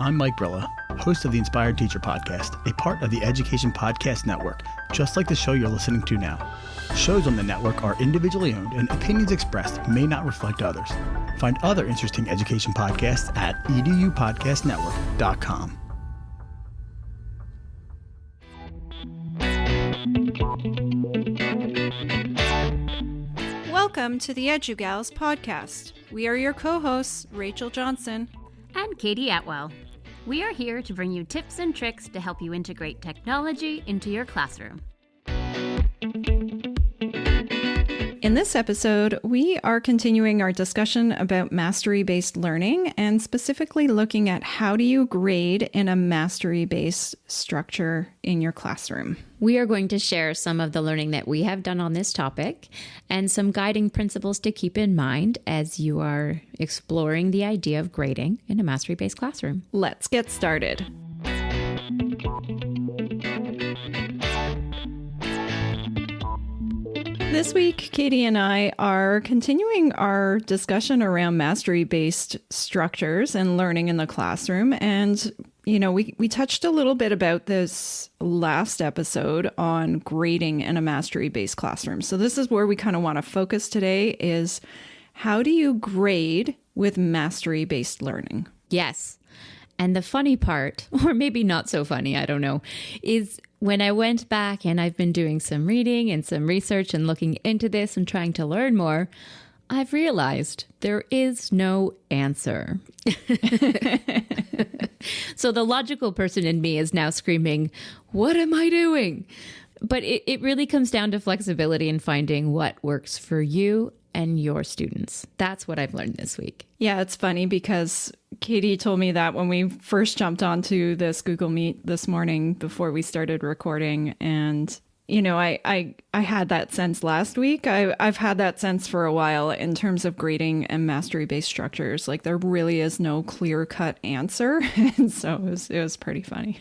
I'm Mike Brilla, host of the Inspired Teacher Podcast, a part of the Education Podcast Network, just like the show you're listening to now. Shows on the network are individually owned and opinions expressed may not reflect others. Find other interesting education podcasts at edupodcastnetwork.com. Welcome to the EduGals podcast. We are your co-hosts, Rachel Johnson and Katie Atwell. We are here to bring you tips and tricks to help you integrate technology into your classroom. In this episode, we are continuing our discussion about mastery-based learning and specifically looking at how do you grade in a mastery-based structure in your classroom. We are going to share some of the learning that we have done on this topic and some guiding principles to keep in mind as you are exploring the idea of grading in a mastery-based classroom. Let's get started. This week, Katie and I are continuing our discussion around mastery-based structures and learning in the classroom. And, you know, we touched a little bit about this last episode on grading in a mastery-based classroom. So this is where we kind of want to focus today is how do you grade with mastery-based learning? Yes. And the funny part, or maybe not so funny, I don't know, is when I went back and I've been doing some reading and some research and looking into this and trying to learn more, I've realized there is no answer. So the logical person in me is now screaming, what am I doing? But it really comes down to flexibility and finding what works for you and your students. That's what I've learned this week. Yeah, it's funny because Katie told me that when we first jumped onto this Google Meet this morning before we started recording. And, you know, I had that sense last week. I've had that sense for a while in terms of grading and mastery-based structures. Like there really is no clear-cut answer. And so it was pretty funny.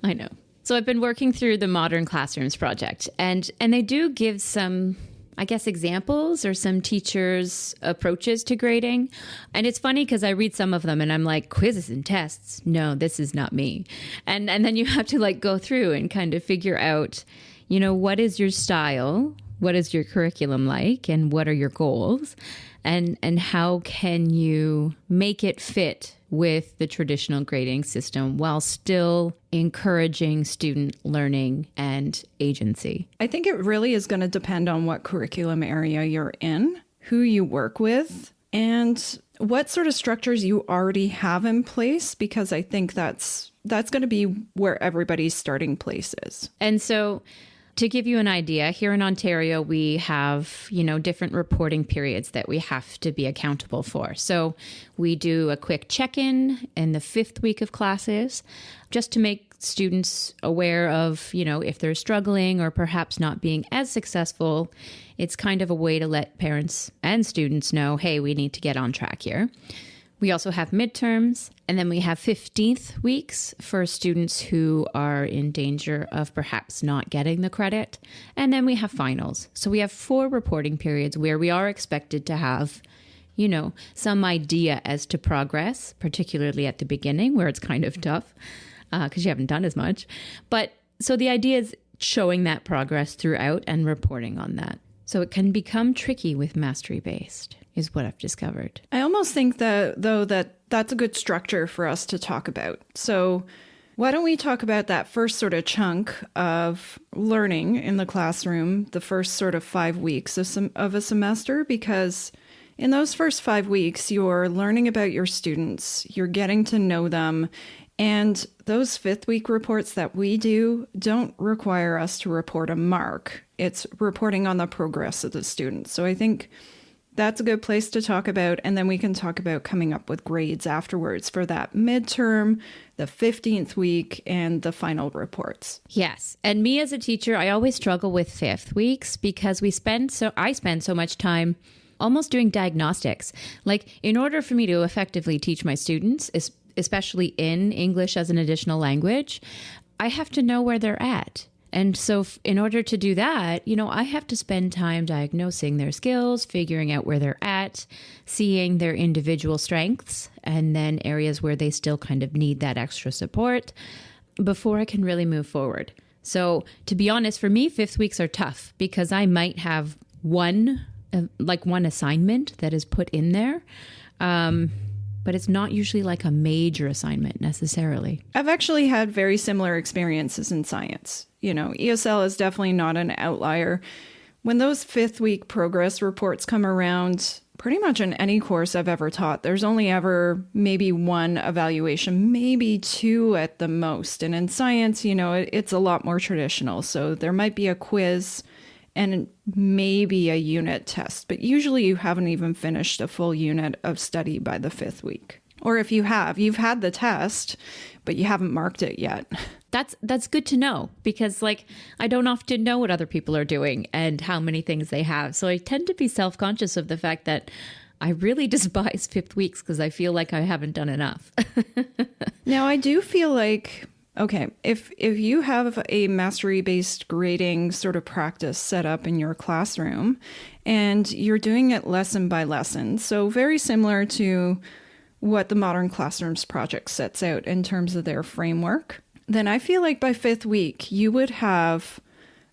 I know. So I've been working through the Modern Classrooms project and they do give some, I guess, examples or some teachers' approaches to grading. And it's funny because I read some of them and I'm like, quizzes and tests. No, this is not me. And then you have to like go through and kind of figure out, you know, what is your style? What is your curriculum like? And what are your goals? And how can you make it fit with the traditional grading system while still encouraging student learning and agency? I think it really is going to depend on what curriculum area you're in, who you work with, and what sort of structures you already have in place, because I think that's going to be where everybody's starting place is. And so to give you an idea, here in Ontario, we have, you know, different reporting periods that we have to be accountable for. So we do a quick check-in in the 5th week of classes, just to make students aware of, you know, if they're struggling or perhaps not being as successful. It's kind of a way to let parents and students know, hey, we need to get on track here. We also have midterms, and then we have 15th weeks for students who are in danger of perhaps not getting the credit. And then we have finals. So we have 4 reporting periods where we are expected to have, you know, some idea as to progress, particularly at the beginning where it's kind of tough because you haven't done as much. But so the idea is showing that progress throughout and reporting on that. So it can become tricky with mastery-based, is what I've discovered. I almost think that, though, that's a good structure for us to talk about. So why don't we talk about that first sort of chunk of learning in the classroom, the first sort of 5 weeks of a semester, because in those first 5 weeks, you're learning about your students, you're getting to know them, and those 5th week reports that we do don't require us to report a mark. It's reporting on the progress of the students. So I think that's a good place to talk about. And then we can talk about coming up with grades afterwards for that midterm, the 15th week, and the final reports. Yes. And me as a teacher, I always struggle with 5th weeks because I spend so much time almost doing diagnostics. Like in order for me to effectively teach my students, especially in English as an additional language, I have to know where they're at. And so in order to do that, I have to spend time diagnosing their skills, figuring out where they're at, seeing their individual strengths, and then areas where they still kind of need that extra support before I can really move forward. So to be honest, for me, fifth weeks are tough because I might have one assignment that is put in there. But it's not usually like a major assignment necessarily. I've actually had very similar experiences in science. ESL is definitely not an outlier. When those fifth week progress reports come around, pretty much in any course I've ever taught, there's only ever maybe one evaluation, maybe two at the most. And in science, it's a lot more traditional. So there might be a quiz and maybe a unit test, but usually you haven't even finished a full unit of study by the fifth week. Or if you have, you've had the test, but you haven't marked it yet. That's good to know because I don't often know what other people are doing and how many things they have. So I tend to be self-conscious of the fact that I really despise fifth weeks because I feel like I haven't done enough. Now, I do feel like, okay, if you have a mastery-based grading sort of practice set up in your classroom and you're doing it lesson by lesson, so very similar to what the Modern Classrooms project sets out in terms of their framework, then I feel like by fifth week, you would have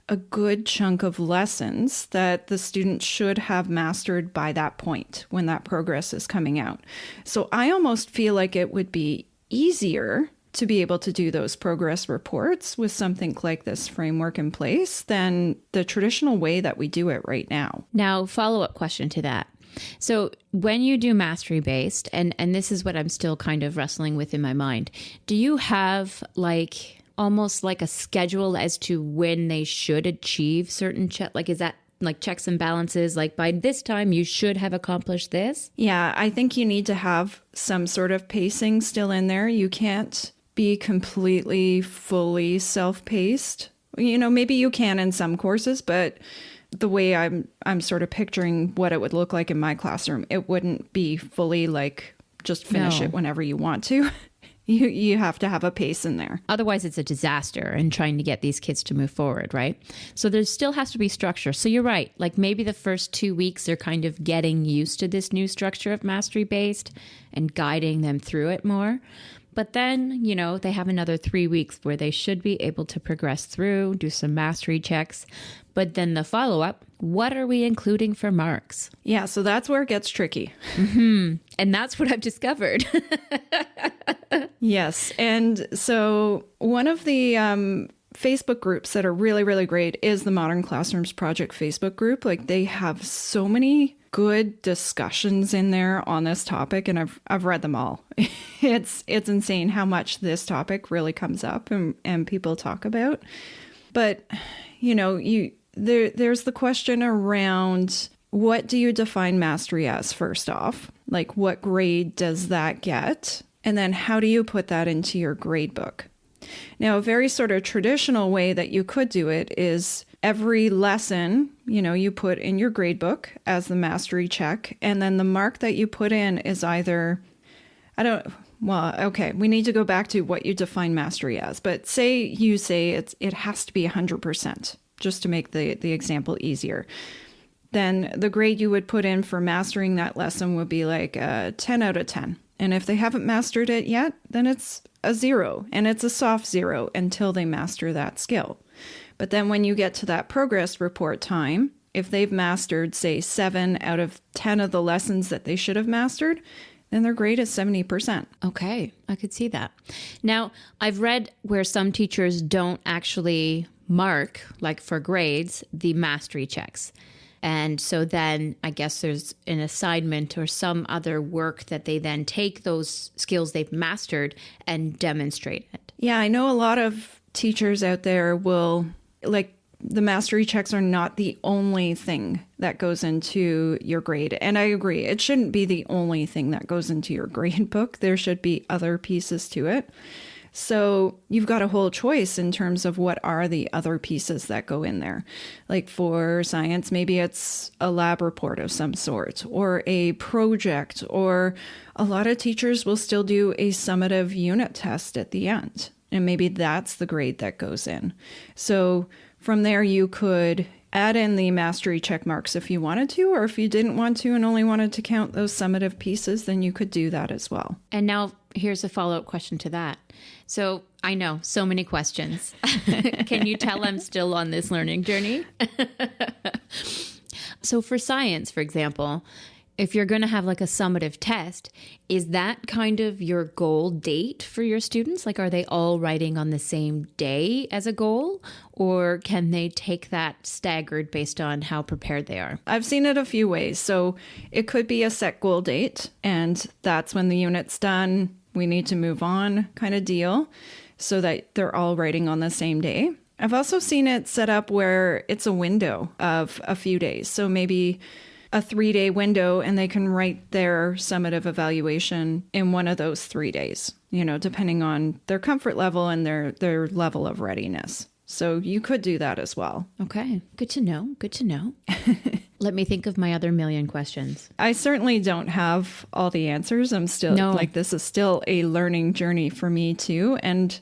a good chunk of lessons that the student should have mastered by that point when that progress is coming out. So I almost feel like it would be easier to be able to do those progress reports with something like this framework in place than the traditional way that we do it right now. Now, follow-up question to that. So when you do mastery-based, and this is what I'm still kind of wrestling with in my mind, do you have almost like a schedule as to when they should achieve certain is that like checks and balances, like by this time you should have accomplished this? Yeah, I think you need to have some sort of pacing still in there. You can't be completely, fully self-paced. Maybe you can in some courses, but the way I'm sort of picturing what it would look like in my classroom, it wouldn't be fully just finish it whenever you want to. You have to have a pace in there. Otherwise, it's a disaster in trying to get these kids to move forward, right? So there still has to be structure. So you're right. Maybe the first 2 weeks they're kind of getting used to this new structure of mastery-based and guiding them through it more. But then, they have another 3 weeks where they should be able to progress through, do some mastery checks. But then the follow-up, what are we including for marks? Yeah, so that's where it gets tricky. Mm-hmm. And that's what I've discovered. Yes. And so one of the Facebook groups that are really, really great is the Modern Classrooms Project Facebook group. They have so many good discussions in there on this topic, and I've read them all. It's insane how much this topic really comes up and people talk about. But there's the question around, what do you define mastery as first off? What grade does that get? And then how do you put that into your gradebook? Now, a very sort of traditional way that you could do it is every lesson, you put in your gradebook as the mastery check. And then the mark that you put in is either, we need to go back to what you define mastery as. But say it has to be 100%, just to make the example easier. Then the grade you would put in for mastering that lesson would be like a 10 out of 10. And if they haven't mastered it yet, then it's a 0, and it's a soft 0 until they master that skill. But then when you get to that progress report time, if they've mastered, say, 7 out of 10 of the lessons that they should have mastered, then their grade is 70%. Okay, I could see that. Now, I've read where some teachers don't actually mark, for grades, the mastery checks. And so then I guess there's an assignment or some other work that they then take those skills they've mastered and demonstrate it. Yeah, I know a lot of teachers out there will, the mastery checks are not the only thing that goes into your grade. And I agree, it shouldn't be the only thing that goes into your grade book. There should be other pieces to it. So you've got a whole choice in terms of what are the other pieces that go in there. For science, maybe it's a lab report of some sort or a project, or a lot of teachers will still do a summative unit test at the end. And maybe that's the grade that goes in. So from there, you could add in the mastery check marks if you wanted to, or if you didn't want to and only wanted to count those summative pieces, then you could do that as well. And now here's a follow-up question to that. So I know so many questions. Can you tell I'm still on this learning journey? So for science, for example, if you're going to have like a summative test, is that kind of your goal date for your students? Like, are they all writing on the same day as a goal? Or can they take that staggered based on how prepared they are? I've seen it a few ways. So it could be a set goal date, and that's when the unit's done. We need to move on kind of deal, so that they're all writing on the same day. I've also seen it set up where it's a window of a few days. So maybe a 3-day window, and they can write their summative evaluation in one of those 3 days, depending on their comfort level and their level of readiness. So you could do that as well. Okay. Good to know. Good to know. Let me think of my other million questions. I certainly don't have all the answers. I'm still this is still a learning journey for me too. And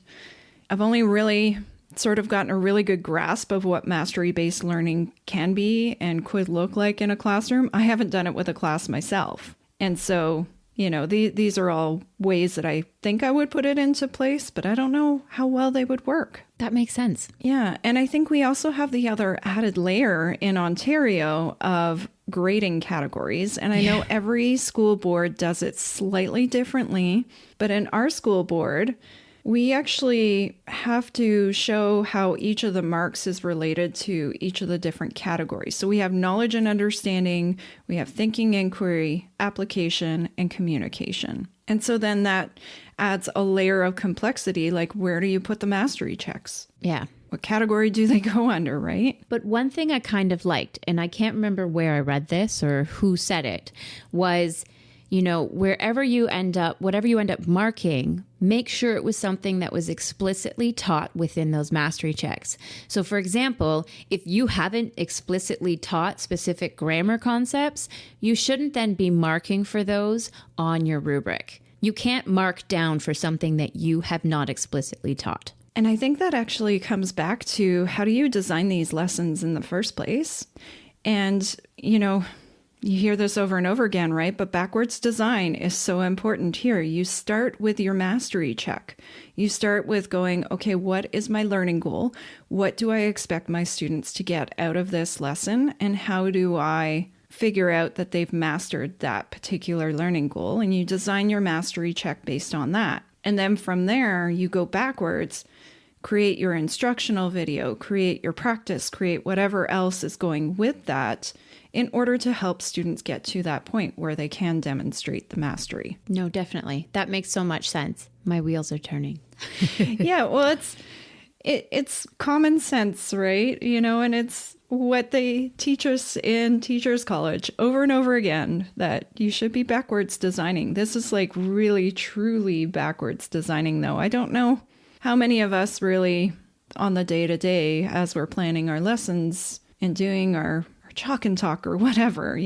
I've only really sort of gotten a really good grasp of what mastery-based learning can be and could look like in a classroom. I haven't done it with a class myself. And so, these are all ways that I think I would put it into place, but I don't know how well they would work. That makes sense. Yeah. And I think we also have the other added layer in Ontario of grading categories. And I know every school board does it slightly differently, but in our school board, we actually have to show how each of the marks is related to each of the different categories. So we have knowledge and understanding, we have thinking, inquiry, application, and communication. And so then that adds a layer of complexity, like where do you put the mastery checks? Yeah. What category do they go under, right? But one thing I kind of liked, and I can't remember where I read this or who said it, was wherever you end up, whatever you end up marking, make sure it was something that was explicitly taught within those mastery checks. So for example, if you haven't explicitly taught specific grammar concepts, you shouldn't then be marking for those on your rubric. You can't mark down for something that you have not explicitly taught. And I think that actually comes back to how do you design these lessons in the first place? And, you hear this over and over again, right? But backwards design is so important here. You start with your mastery check. You start with going, okay, what is my learning goal? What do I expect my students to get out of this lesson? And how do I figure out that they've mastered that particular learning goal? And you design your mastery check based on that. And then from there, you go backwards, create your instructional video, create your practice, create whatever else is going with that, in order to help students get to that point where they can demonstrate the mastery. No, definitely. That makes so much sense. My wheels are turning. Yeah, well, it's common sense, right? And it's what they teach us in Teachers College over and over again, that you should be backwards designing. This is like really, truly backwards designing, though. I don't know how many of us really on the day-to-day, as we're planning our lessons and doing our chalk and talk or whatever,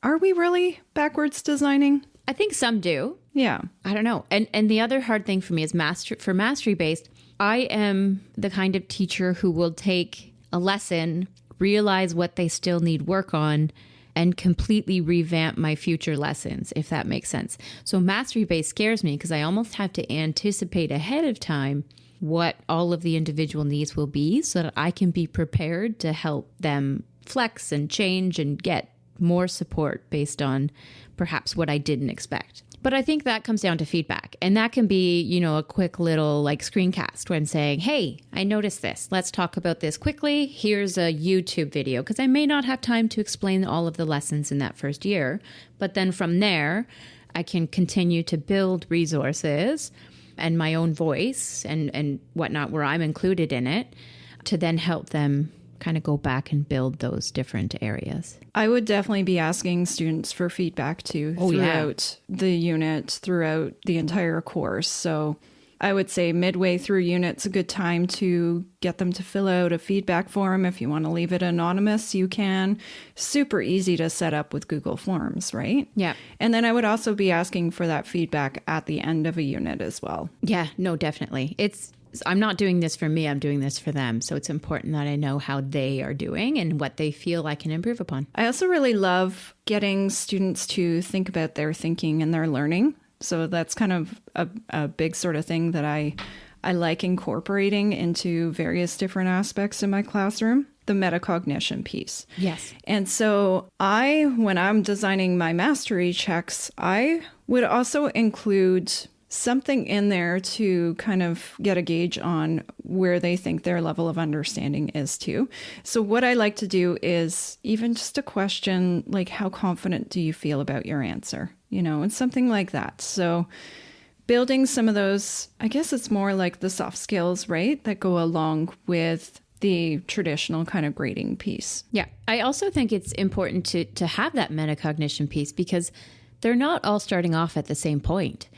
are we really backwards designing? I think some do. Yeah. I don't know. And the other hard thing for me is for mastery based, I am the kind of teacher who will take a lesson, realize what they still need work on, and completely revamp my future lessons, if that makes sense. So mastery based scares me because I almost have to anticipate ahead of time what all of the individual needs will be so that I can be prepared to help them flex and change and get more support based on perhaps what I didn't expect. But I think that comes down to feedback. And that can be, a quick little screencast when saying, hey, I noticed this. Let's talk about this quickly. Here's a YouTube video, because I may not have time to explain all of the lessons in that first year. But then from there, I can continue to build resources and my own voice and whatnot, where I'm included in it, to then help them kind of go back and build those different areas. I would definitely be asking students for feedback too throughout the unit, throughout the entire course. So I would say midway through unit's a good time to get them to fill out a feedback form. If you want to leave it anonymous, you can. Super easy to set up with Google Forms, right? Yeah. And then I would also be asking for that feedback at the end of a unit as well. Yeah, no, definitely. I'm not doing this for me, I'm doing this for them. So it's important that I know how they are doing and what they feel I can improve upon. I also really love getting students to think about their thinking and their learning. So that's kind of a big sort of thing that I like incorporating into various different aspects in my classroom, the metacognition piece. Yes. And so when I'm designing my mastery checks, I would also include something in there to kind of get a gauge on where they think their level of understanding is too. So what I like to do is even just a question like, how confident do you feel about your answer? And something like that. So building some of those, I guess it's more like the soft skills, right? That go along with the traditional kind of grading piece. Yeah. I also think it's important to have that metacognition piece because they're not all starting off at the same point.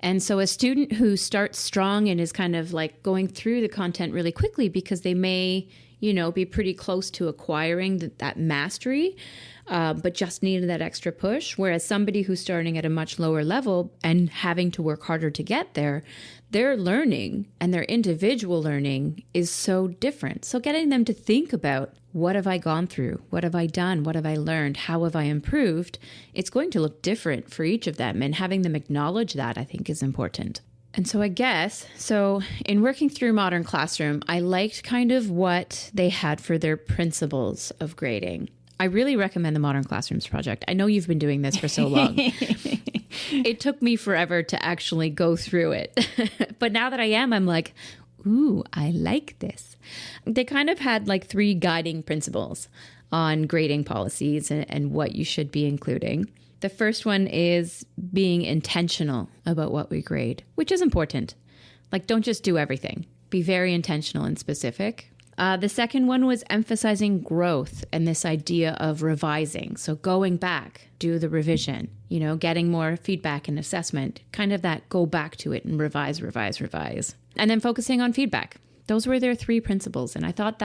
And so a student who starts strong and is kind of like going through the content really quickly because they may, be pretty close to acquiring that mastery, but just needed that extra push. Whereas somebody who's starting at a much lower level and having to work harder to get there, their learning and their individual learning is so different. So getting them to think about, what have I gone through? What have I done? What have I learned? How have I improved? It's going to look different for each of them. And having them acknowledge that, I think, is important. And so in working through Modern Classroom, I liked kind of what they had for their principles of grading. I really recommend the Modern Classrooms project. I know you've been doing this for so long. It took me forever to actually go through it. But now that I am, I'm like, ooh, I like this. They kind of had like 3 guiding principles on grading policies and what you should be including. The first one is being intentional about what we grade, which is important. Like, don't just do everything. Be very intentional and specific. The second one was emphasizing growth and this idea of revising. So going back, do the revision, getting more feedback and assessment, kind of that go back to it and revise. And then focusing on feedback. Those were their 3 principles. And I thought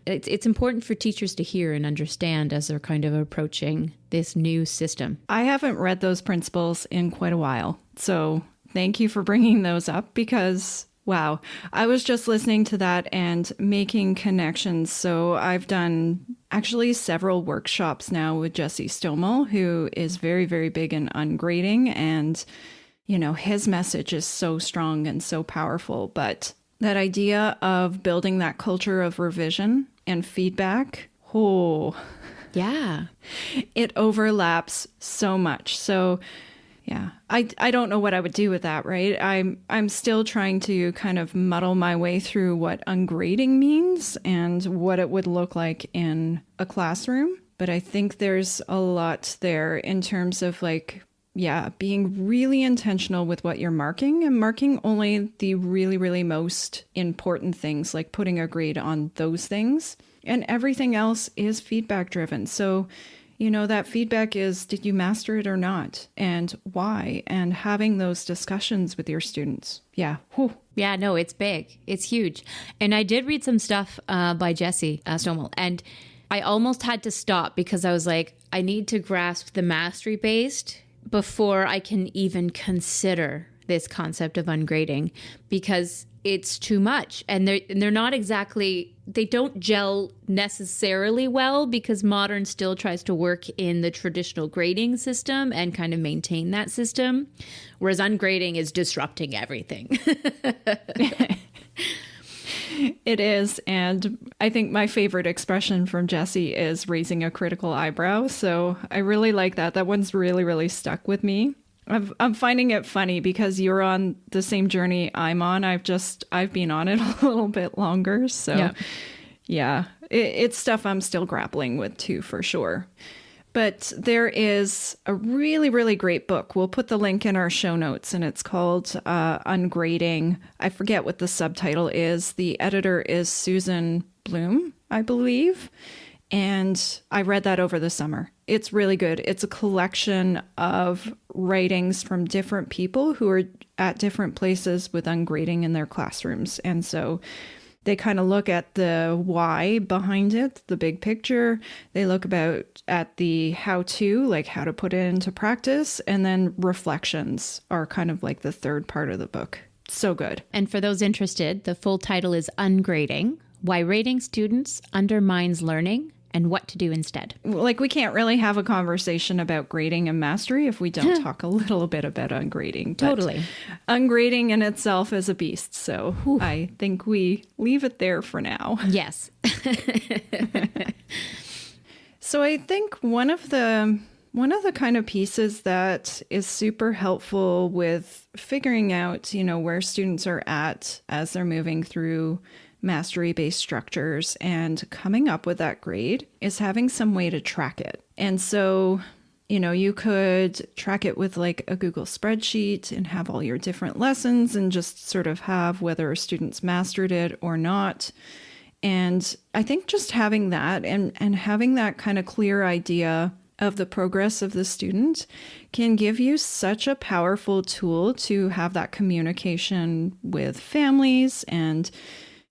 it's important for teachers to hear and understand as they're kind of approaching this new system. I haven't read those principles in quite a while. So thank you for bringing those up because, wow, I was just listening to that and making connections. So I've done actually several workshops now with Jesse Stomel, who is very, very big in ungrading. And, his message is so strong and so powerful. But that idea of building that culture of revision and feedback, yeah, it overlaps so much. So yeah, I don't know what I would do with that, right? I'm still trying to kind of muddle my way through what ungrading means and what it would look like in a classroom. But I think there's a lot there in terms of being really intentional with what you're marking and marking only the really, really most important things, like putting a grade on those things. And everything else is feedback driven. So, that feedback is, did you master it or not? And why? And having those discussions with your students. Yeah. Whew. Yeah, no, it's big. It's huge. And I did read some stuff by Jesse Stomel, and I almost had to stop because I was like, I need to grasp the mastery based before I can even consider this concept of ungrading because it's too much. And they're not exactly, they don't gel necessarily well because modern still tries to work in the traditional grading system and kind of maintain that system, whereas ungrading is disrupting everything. It is. And I think my favorite expression from Jesse is raising a critical eyebrow. So I really like that. That one's really, really stuck with me. I'm finding it funny because you're on the same journey I'm on. I've been on it a little bit longer. So yeah, it's stuff I'm still grappling with too, for sure. But there is a really, really great book. We'll put the link in our show notes, and it's called Ungrading. I forget what the subtitle is. The editor is Susan Bloom, I believe. And I read that over the summer. It's really good. It's a collection of writings from different people who are at different places with ungrading in their classrooms. And so they kind of look at the why behind it, the big picture. They look at the how-to, like how to put it into practice. And then reflections are kind of like the third part of the book. So good. And for those interested, the full title is Ungrading: Why Rating Students Undermines Learning and What to Do Instead. Like, we can't really have a conversation about grading and mastery if we don't talk a little bit about ungrading. Totally. Ungrading in itself is a beast. So I think we leave it there for now. Yes. So I think one of the kind of pieces that is super helpful with figuring out, where students are at as they're moving through mastery-based structures and coming up with that grade is having some way to track it. And so, you could track it with like a Google spreadsheet and have all your different lessons and just sort of have whether students mastered it or not. And I think just having that and having that kind of clear idea of the progress of the student can give you such a powerful tool to have that communication with families and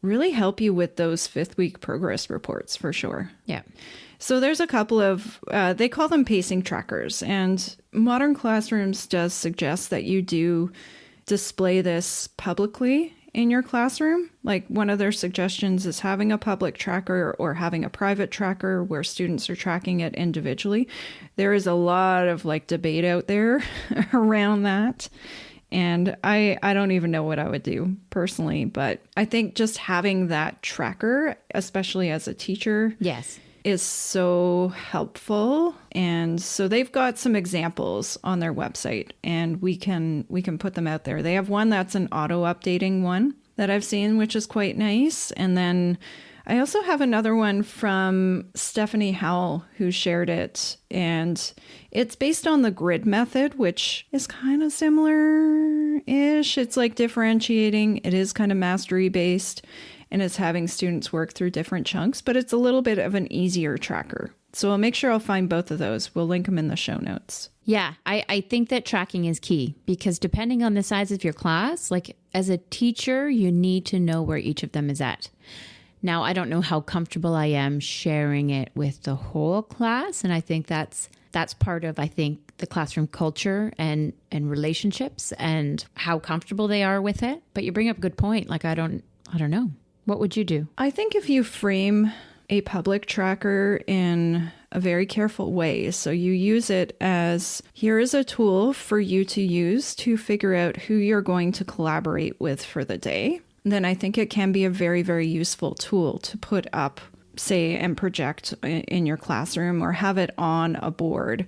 really help you with those 5th week progress reports for sure. Yeah. So there's a couple of, they call them pacing trackers, and Modern Classrooms does suggest that you do display this publicly in your classroom. Like, one of their suggestions is having a public tracker or having a private tracker where students are tracking it individually. There is a lot of like debate out there around that. And I don't even know what I would do personally, but I think just having that tracker, especially as a teacher, Yes, is so helpful. And so they've got some examples on their website, and we can put them out there. They have one that's an auto-updating one that I've seen, which is quite nice. And then I also have another one from Stephanie Howell who shared it, and it's based on the grid method, which is kind of similar-ish. It's like differentiating. It is kind of mastery based, and it's having students work through different chunks, but it's a little bit of an easier tracker. So I'll make sure I'll find both of those. We'll link them in the show notes. Yeah, I think that tracking is key because depending on the size of your class, like as a teacher, you need to know where each of them is at. Now, I don't know how comfortable I am sharing it with the whole class. And I think that's part of, the classroom culture and relationships and how comfortable they are with it. But you bring up a good point. Like, I don't know. What would you do? I think if you frame a public tracker in a very careful way, so you use it as, here is a tool for you to use to figure out who you're going to collaborate with for the day, then I think it can be a very, very useful tool to put up, say, and project in your classroom or have it on a board.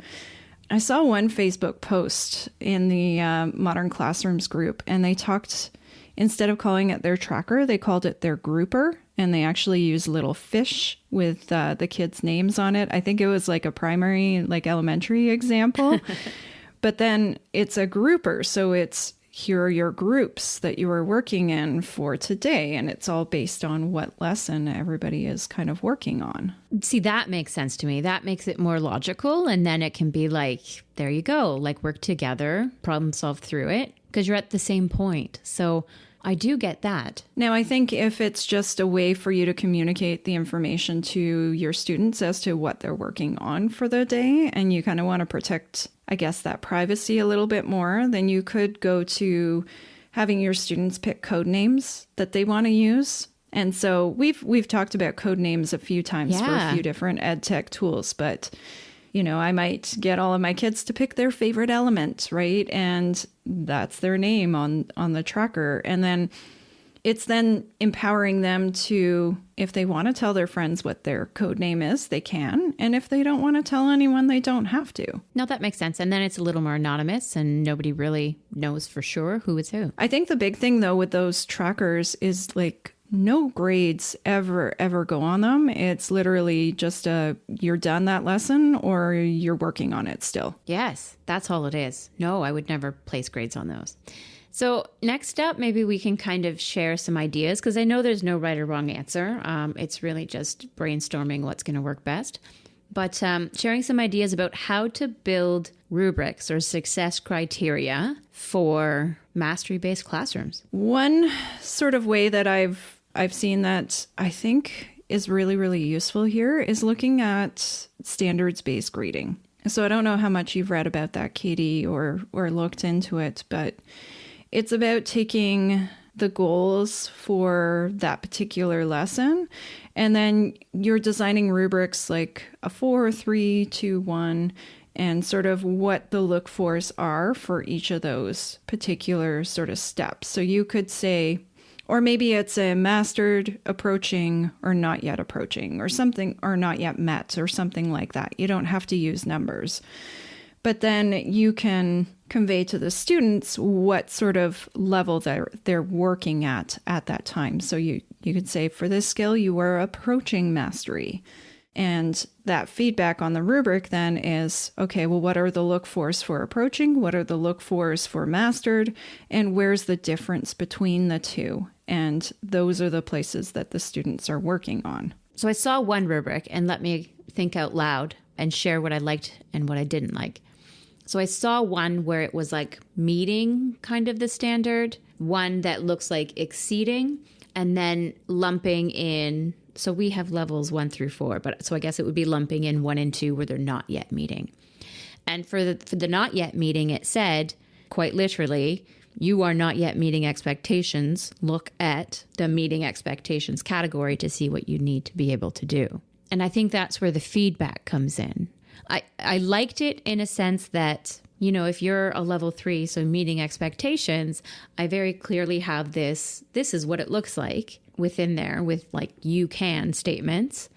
I saw one Facebook post in the Modern Classrooms group, and they talked, instead of calling it their tracker, they called it their grouper, and they actually use little fish with the kids' names on it. I think it was like a primary, like elementary example, but then it's a grouper, so it's, here are your groups that you are working in for today. And it's all based on what lesson everybody is kind of working on. See, that makes sense to me. That makes it more logical. And then it can be like, there you go, like work together, problem solve through it, because you're at the same point. So I do get that. Now, I think if it's just a way for you to communicate the information to your students as to what they're working on for the day, and you kind of want to protect, I guess, that privacy a little bit more, then you could go to having your students pick code names that they want to use. And so we've talked about code names a few times for a few different ed tech tools, but I might get all of my kids to pick their favorite element, right? And that's their name on the tracker. And then it's then empowering them to, if they want to tell their friends what their code name is, they can. And if they don't want to tell anyone, they don't have to. No, that makes sense. And then it's a little more anonymous and nobody really knows for sure who is who. I think the big thing, though, with those trackers is like, no grades ever go on them. It's literally just you're done that lesson or you're working on it still. Yes, that's all it is. No, I would never place grades on those. So next up, maybe we can kind of share some ideas, because I know there's no right or wrong answer. It's really just brainstorming what's going to work best. But sharing some ideas about how to build rubrics or success criteria for mastery-based classrooms. One sort of way that I've seen that I think is really, really useful here is looking at standards-based grading. So I don't know how much you've read about that, Katie, or looked into it, but it's about taking the goals for that particular lesson, and then you're designing rubrics like a 4, 3, 2, 1, and sort of what the look-fors are for each of those particular sort of steps. So you could say, or maybe it's a mastered, approaching, or not yet approaching, or something, or not yet met, or something like that. You don't have to use numbers. But then you can convey to the students what sort of level they're working at that time. So you could say, for this skill, you were approaching mastery. And that feedback on the rubric then is, okay, well, what are the look-fors for approaching? What are the look-fors for mastered? And where's the difference between the two? And those are the places that the students are working on. So I saw one rubric, and let me think out loud and share what I liked and what I didn't like. So I saw one where it was like meeting kind of the standard, one that looks like exceeding, and then lumping in. So we have levels 1 through 4, but so I guess it would be lumping in 1 and 2 where they're not yet meeting. And for the not yet meeting, it said quite literally, you are not yet meeting expectations. Look at the meeting expectations category to see what you need to be able to do. And I think that's where the feedback comes in. I liked it in a sense that, you know, if you're a level 3, so meeting expectations, I very clearly have this is what it looks like within there with like you can statements.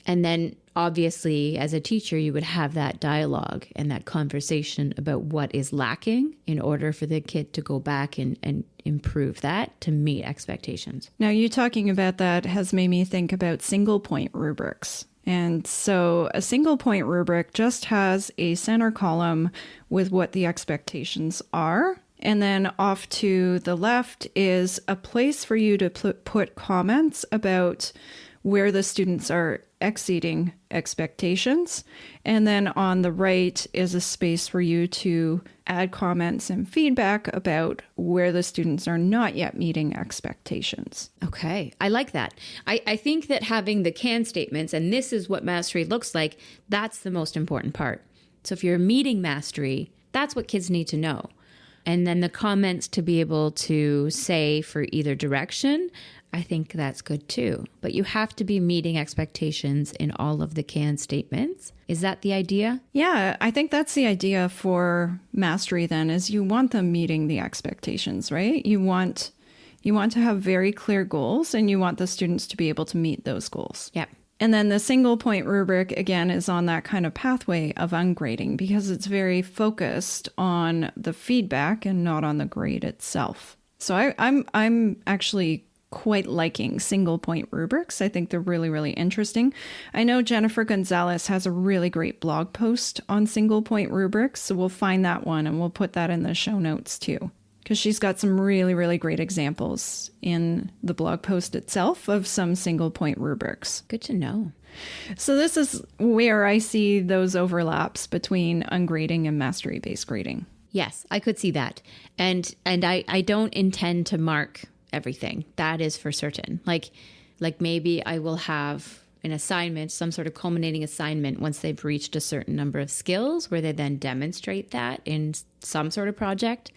And then obviously as a teacher, you would have that dialogue and that conversation about what is lacking in order for the kid to go back and improve that to meet expectations. Now, you talking about that has made me think about single point rubrics. And so a single point rubric just has a center column with what the expectations are. And then off to the left is a place for you to put comments about where the students are exceeding expectations. And then on the right is a space for you to add comments and feedback about where the students are not yet meeting expectations. Okay, I like that. I think that having the can statements, and this is what mastery looks like, that's the most important part. So if you're meeting mastery, that's what kids need to know. And then the comments to be able to say for either direction, I think that's good too. But you have to be meeting expectations in all of the can statements. Is that the idea? Yeah, I think that's the idea for mastery then, is you want them meeting the expectations, right? You want to have very clear goals, and you want the students to be able to meet those goals. Yep. And then the single point rubric, again, is on that kind of pathway of ungrading because it's very focused on the feedback and not on the grade itself. So I'm actually quite liking single point rubrics. I think they're really, really interesting. I know Jennifer Gonzalez has a really great blog post on single point rubrics, so we'll find that one and we'll put that in the show notes too, because she's got some really, really great examples in the blog post itself of some single point rubrics. Good to know. So this is where I see those overlaps between ungrading and mastery-based grading. Yes, I could see that. And I don't intend to mark everything. That is for certain. Like maybe I will have an assignment, some sort of culminating assignment once they've reached a certain number of skills where they then demonstrate that in some sort of project.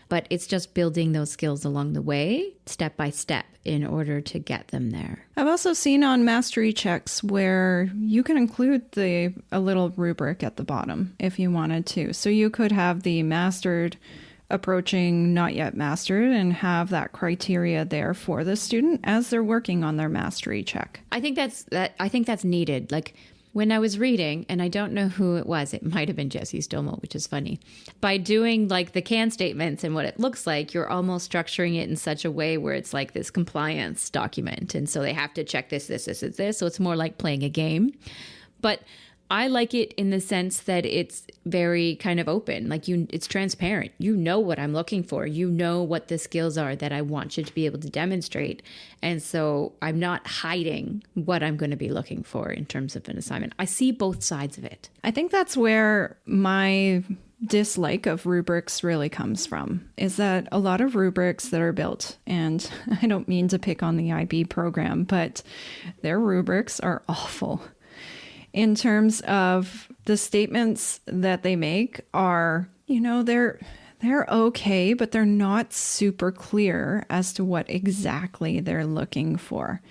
But it's just building those skills along the way, step by step, in order to get them there. I've also seen on mastery checks where you can include a little rubric at the bottom if you wanted to. So you could have the mastered, approaching, not yet mastered, and have that criteria there for the student as they're working on their mastery check. I think that's needed. Like when I was reading, and I don't know who it was, it might have been Jessie Stilmo, which is funny. By doing like the can statements and what it looks like, you're almost structuring it in such a way where it's like this compliance document. And so they have to check this. So it's more like playing a game. But I like it in the sense that it's very kind of open, like it's transparent. You know what I'm looking for. You know what the skills are that I want you to be able to demonstrate. And so I'm not hiding what I'm going to be looking for in terms of an assignment. I see both sides of it. I think that's where my dislike of rubrics really comes from, is that a lot of rubrics that are built, and I don't mean to pick on the IB program, but their rubrics are awful. In terms of the statements that they make are, they're okay, but they're not super clear as to what exactly they're looking for.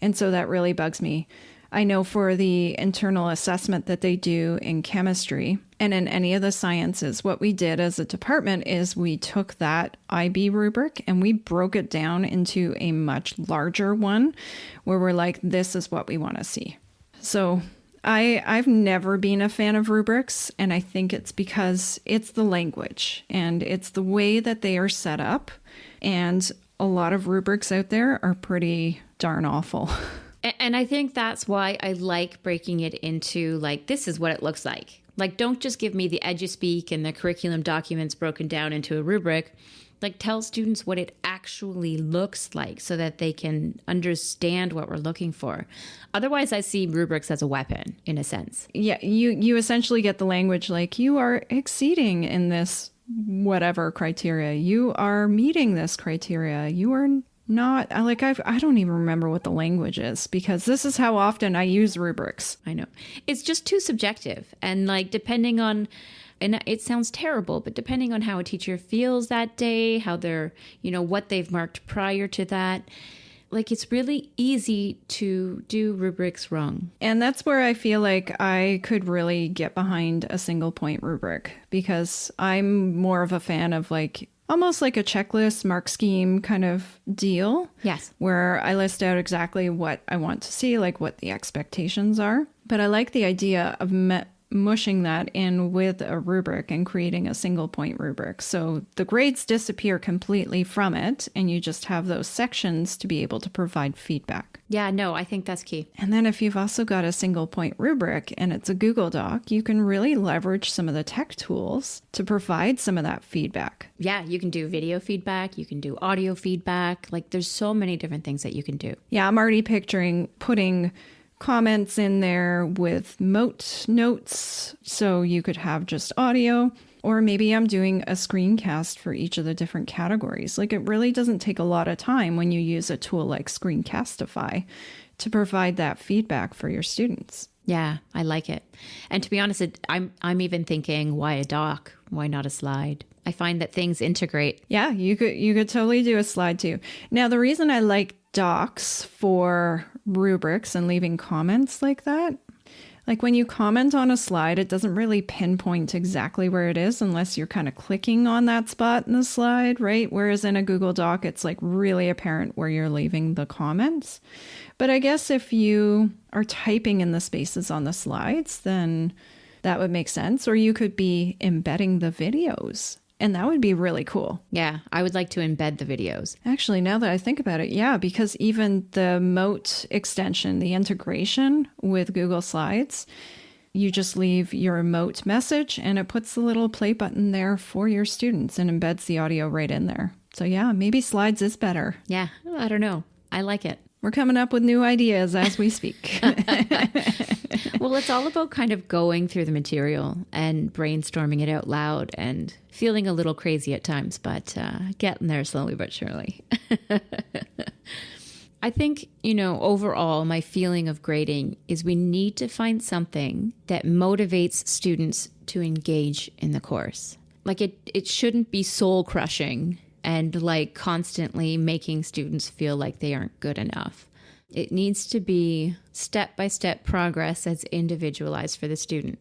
And so that really bugs me. I know for the internal assessment that they do in chemistry and in any of the sciences, what we did as a department is we took that IB rubric and we broke it down into a much larger one where we're like, this is what we want to see. So I've never been a fan of rubrics, and I think it's because it's the language and it's the way that they are set up. And a lot of rubrics out there are pretty darn awful. And I think that's why I like breaking it into, like, this is what it looks like. Like, don't just give me the EduSpeak and the curriculum documents broken down into a rubric. Like, tell students what it actually looks like so that they can understand what we're looking for. Otherwise, I see rubrics as a weapon, in a sense. Yeah, you essentially get the language like, you are exceeding in this whatever criteria. You are meeting this criteria. You are not, like, I don't even remember what the language is, because this is how often I use rubrics. I know. It's just too subjective. And, like, depending on... And it sounds terrible, but depending on how a teacher feels that day, how they're, what they've marked prior to that, like, it's really easy to do rubrics wrong. And that's where I feel like I could really get behind a single point rubric, because I'm more of a fan of, like, almost like a checklist, mark scheme kind of deal. Yes. Where I list out exactly what I want to see, like what the expectations are. But I like the idea of mushing that in with a rubric and creating a single point rubric. So the grades disappear completely from it, and you just have those sections to be able to provide feedback. Yeah, no, I think that's key. And then if you've also got a single point rubric and it's a Google Doc, you can really leverage some of the tech tools to provide some of that feedback. Yeah, you can do video feedback, you can do audio feedback. Like, there's so many different things that you can do. Yeah, I'm already picturing putting comments in there with moat notes, so you could have just audio, or maybe I'm doing a screencast for each of the different categories. Like, it really doesn't take a lot of time when you use a tool like Screencastify to provide that feedback for your students. Yeah, I like it. And to be honest, I'm even thinking, why a doc? Why not a slide? I find that things integrate. Yeah, you could totally do a slide too. Now, the reason I like docs for rubrics and leaving comments like that, like when you comment on a slide, it doesn't really pinpoint exactly where it is unless you're kind of clicking on that spot in the slide, right? Whereas in a Google Doc, it's like really apparent where you're leaving the comments. But I guess if you are typing in the spaces on the slides, then that would make sense. Or you could be embedding the videos, and that would be really cool. Yeah, I would like to embed the videos. Actually, now that I think about it, yeah, because even the Moat extension, the integration with Google Slides, you just leave your Moat message and it puts the little play button there for your students and embeds the audio right in there. So yeah, maybe Slides is better. Yeah, I don't know. I like it. We're coming up with new ideas as we speak. Well, it's all about kind of going through the material and brainstorming it out loud and feeling a little crazy at times, but getting there slowly but surely. I think, overall, my feeling of grading is we need to find something that motivates students to engage in the course. Like, it shouldn't be soul crushing and like constantly making students feel like they aren't good enough. It needs to be step-by-step progress that's individualized for the student.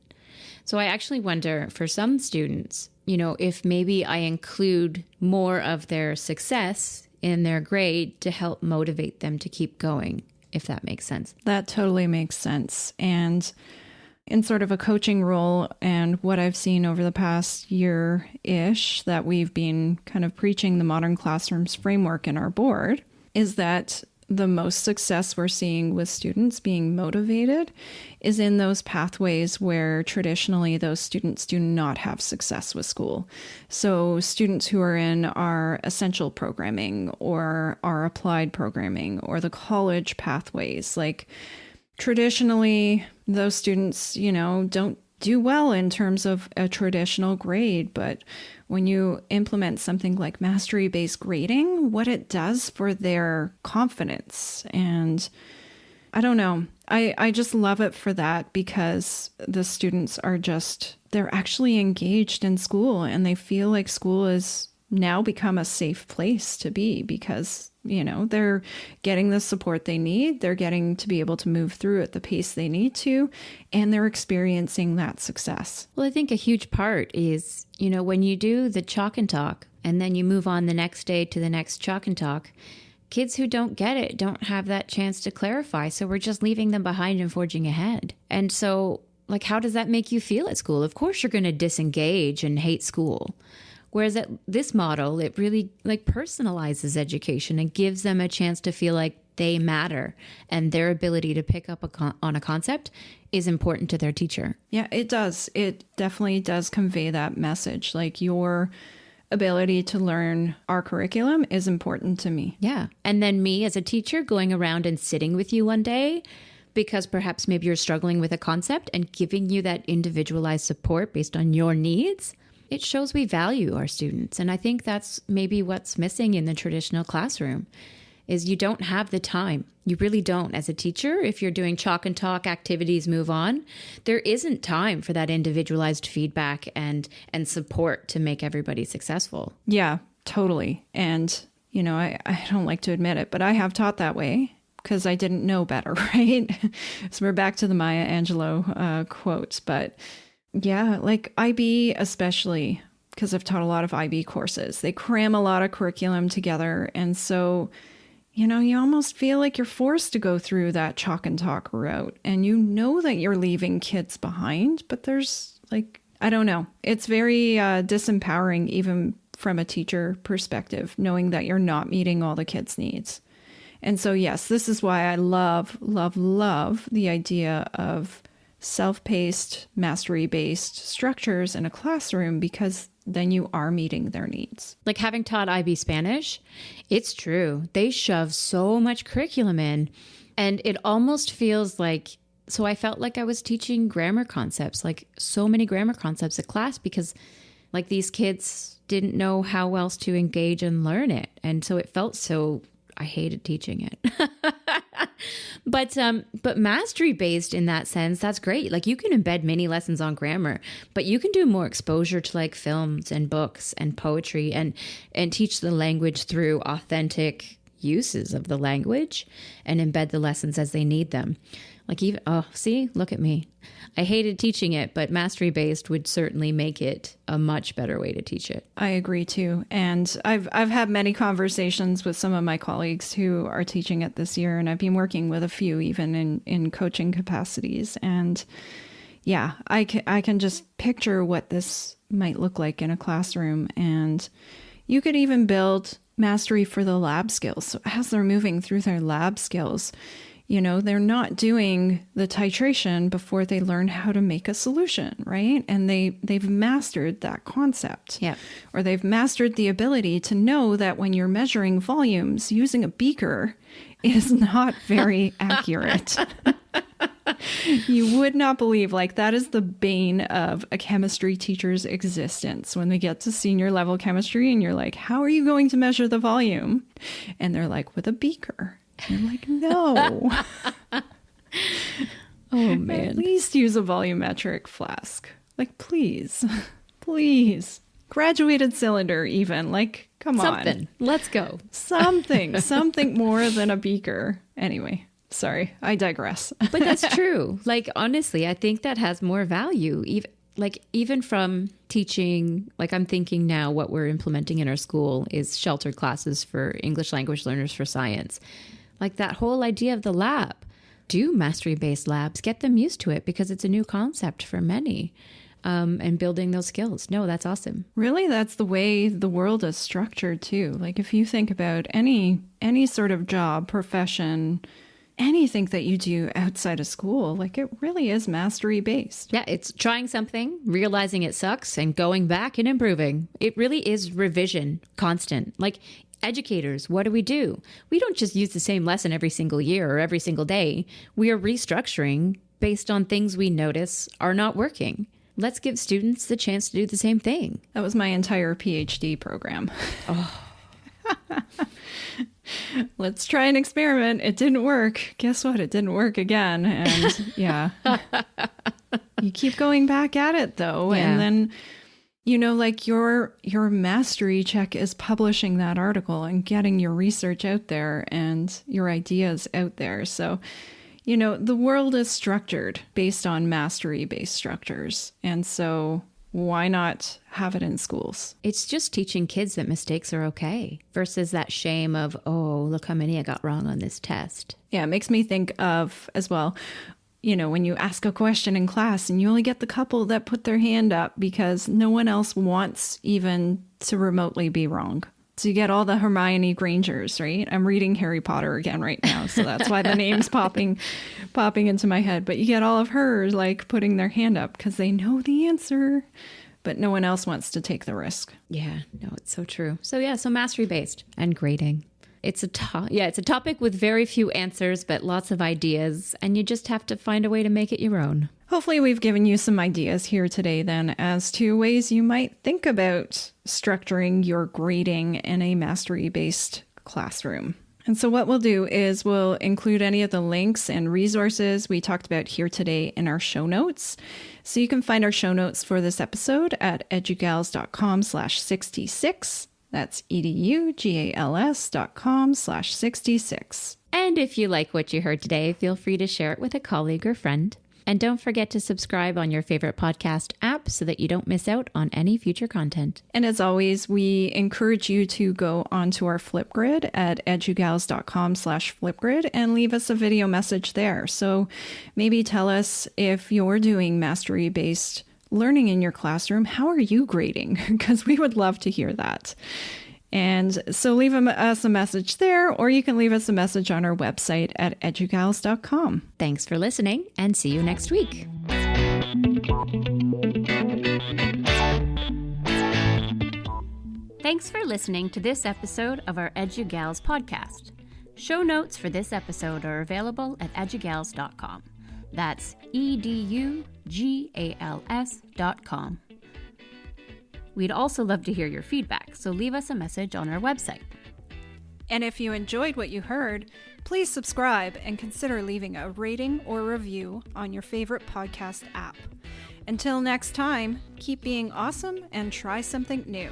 So I actually wonder for some students, if maybe I include more of their success in their grade to help motivate them to keep going, if that makes sense. That totally makes sense. And in sort of a coaching role and what I've seen over the past year-ish that we've been kind of preaching the modern classrooms framework in our board is that the most success we're seeing with students being motivated is in those pathways where traditionally those students do not have success with school. So students who are in our essential programming or our applied programming or the college pathways, like traditionally those students, don't do well in terms of a traditional grade, but when you implement something like mastery-based grading, what it does for their confidence. And I don't know, I just love it for that, because the students they're actually engaged in school, and they feel like school is now become a safe place to be, because they're getting the support they need. They're getting to be able to move through at the pace they need to, and they're experiencing that success. Well, I think a huge part is, when you do the chalk and talk and then you move on the next day to the next chalk and talk, kids who don't get it don't have that chance to clarify. So we're just leaving them behind and forging ahead. And so, how does that make you feel at school? Of course, you're going to disengage and hate school. Whereas at this model, it really personalizes education and gives them a chance to feel like they matter, and their ability to pick up on a concept is important to their teacher. Yeah, it does. It definitely does convey that message. Your ability to learn our curriculum is important to me. Yeah. And then me as a teacher going around and sitting with you one day, because perhaps maybe you're struggling with a concept, and giving you that individualized support based on your needs. It shows we value our students. And I think that's maybe what's missing in the traditional classroom, is you don't have the time. You really don't. As a teacher, if you're doing chalk and talk activities, move on, there isn't time for that individualized feedback and support to make everybody successful. Yeah, totally. And, I don't like to admit it, but I have taught that way because I didn't know better, right? So we're back to the Maya Angelou quotes, but yeah, IB especially, because I've taught a lot of IB courses. They cram a lot of curriculum together. And so, you almost feel like you're forced to go through that chalk and talk route. And that you're leaving kids behind, but there's I don't know. It's very disempowering, even from a teacher perspective, knowing that you're not meeting all the kids' needs. And so, yes, this is why I love, love, love the idea of self-paced, mastery-based structures in a classroom, because then you are meeting their needs. Having taught IB Spanish, it's true. They shove so much curriculum in, and it almost feels so I felt like I was teaching grammar concepts, so many grammar concepts at class, because these kids didn't know how else to engage and learn it. And so it felt I hated teaching it. But mastery based in that sense, that's great. You can embed mini lessons on grammar, but you can do more exposure to films and books and poetry, and teach the language through authentic uses of the language, and embed the lessons as they need them. See, look at me. I hated teaching it, but mastery based would certainly make it a much better way to teach it. I agree too. And I've had many conversations with some of my colleagues who are teaching it this year, and I've been working with a few even in coaching capacities. And yeah, I can just picture what this might look like in a classroom. And you could even build mastery for the lab skills. So as they're moving through their lab skills, they're not doing the titration before they learn how to make a solution, right? And they've mastered that concept. Yeah. Or they've mastered the ability to know that when you're measuring volumes, using a beaker is not very accurate. You would not believe, that is the bane of a chemistry teacher's existence. When they get to senior level chemistry and you're like, how are you going to measure the volume? And they're like, with a beaker. You're like, no. Oh, man. At least use a volumetric flask. Please. Please. Graduated cylinder, even. Come on. Something. Let's go. Something more than a beaker. Anyway, sorry, I digress. But that's true. Honestly, I think that has more value. Even from teaching, I'm thinking now what we're implementing in our school is sheltered classes for English language learners for science. That whole idea of the lab. Do mastery-based labs, get them used to it, because it's a new concept for many. and building those skills. No, that's awesome. Really, that's the way the world is structured too. Like if you think about any sort of job, profession, anything that you do outside of school, like it really is mastery based. Yeah, it's trying something, realizing it sucks, and going back and improving. It really is revision, constant. Like educators, what do? We don't just use the same lesson every single year or every single day. We are restructuring based on things we notice are not working. Let's give students the chance to do the same thing. That was my entire PhD program. Oh. Let's try an experiment. It didn't work. Guess what? It didn't work again. And yeah, you keep going back at it though. Yeah. And then, you know, like your mastery check is publishing that article and getting your research out there and your ideas out there. So, you know, the world is structured based on mastery-based structures. And so why not have it in schools? It's just teaching kids that mistakes are okay versus that shame of, oh, look how many I got wrong on this test. Yeah, it makes me think of, as well, you know, when you ask a question in class and you only get the couple that put their hand up because no one else wants even to remotely be wrong. So you get all the Hermione Grangers, right? I'm reading Harry Potter again right now, so that's why the name's popping into my head. But you get all of her like putting their hand up because they know the answer, but no one else wants to take the risk. Yeah, no, it's so true. So yeah, so mastery based and grading. It's a topic with very few answers, but lots of ideas, and you just have to find a way to make it your own. Hopefully we've given you some ideas here today then as to ways you might think about structuring your grading in a mastery-based classroom. And so what we'll do is we'll include any of the links and resources we talked about here today in our show notes. So you can find our show notes for this episode at edugals.com/66. That's edugals.com/66. And if you like what you heard today, feel free to share it with a colleague or friend. And don't forget to subscribe on your favorite podcast app so that you don't miss out on any future content. And as always, we encourage you to go onto our Flipgrid at edugals.com/Flipgrid and leave us a video message there. So maybe tell us if you're doing mastery-based learning in your classroom, how are you grading? Because we would love to hear that. And so leave us a message there, or you can leave us a message on our website at edugals.com. Thanks for listening, and see you next week. Thanks for listening to this episode of our EduGals podcast. Show notes for this episode are available at edugals.com. That's edugals.com. We'd also love to hear your feedback, so leave us a message on our website. And if you enjoyed what you heard, please subscribe and consider leaving a rating or review on your favorite podcast app. Until next time, keep being awesome and try something new.